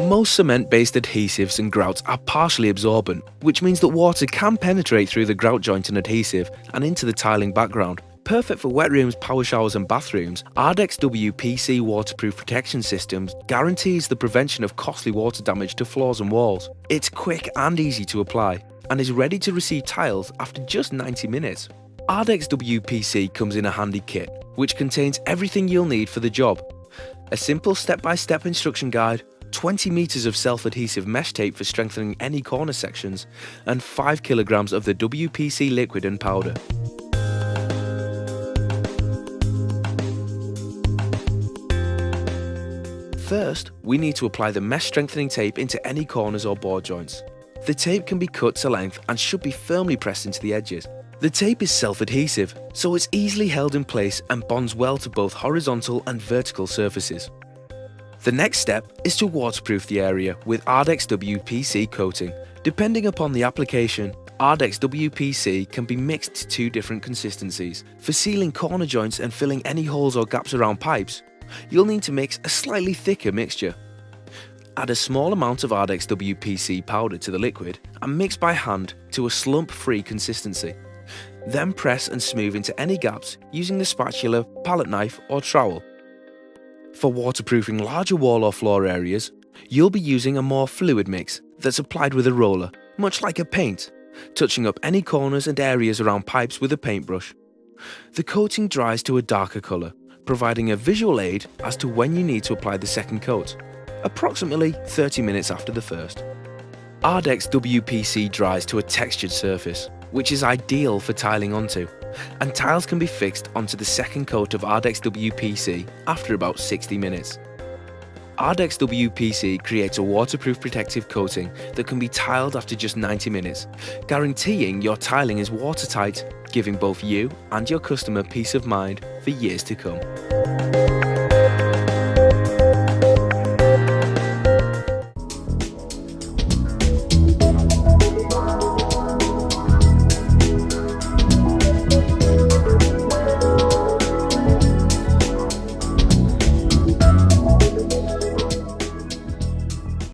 Most cement-based adhesives and grouts are partially absorbent, which means that water can penetrate through the grout joint and adhesive and into the tiling background. Perfect for wet rooms, power showers and bathrooms, ARDEX WPC waterproof protection systems guarantees the prevention of costly water damage to floors and walls. It's quick and easy to apply, and is ready to receive tiles after just 90 minutes. ARDEX WPC comes in a handy kit, which contains everything you'll need for the job. A simple step-by-step instruction guide, 20 meters of self-adhesive mesh tape for strengthening any corner sections, and 5 kilograms of the WPC liquid and powder. First, we need to apply the mesh strengthening tape into any corners or board joints. The tape can be cut to length and should be firmly pressed into the edges. The tape is self-adhesive, so it's easily held in place and bonds well to both horizontal and vertical surfaces. The next step is to waterproof the area with ARDEX WPC coating. Depending upon the application, ARDEX WPC can be mixed to 2 different consistencies. For sealing corner joints and filling any holes or gaps around pipes, you'll need to mix a slightly thicker mixture. Add a small amount of ARDEX WPC powder to the liquid and mix by hand to a slump-free consistency. Then press and smooth into any gaps using the spatula, palette knife or trowel. For waterproofing larger wall or floor areas, you'll be using a more fluid mix that's applied with a roller, much like a paint, touching up any corners and areas around pipes with a paintbrush. The coating dries to a darker colour, providing a visual aid as to when you need to apply the second coat, approximately 30 minutes after the first. ARDEX WPC dries to a textured surface, which is ideal for tiling onto, and tiles can be fixed onto the second coat of ARDEX WPC after about 60 minutes. ARDEX WPC creates a waterproof protective coating that can be tiled after just 90 minutes, guaranteeing your tiling is watertight, giving both you and your customer peace of mind for years to come.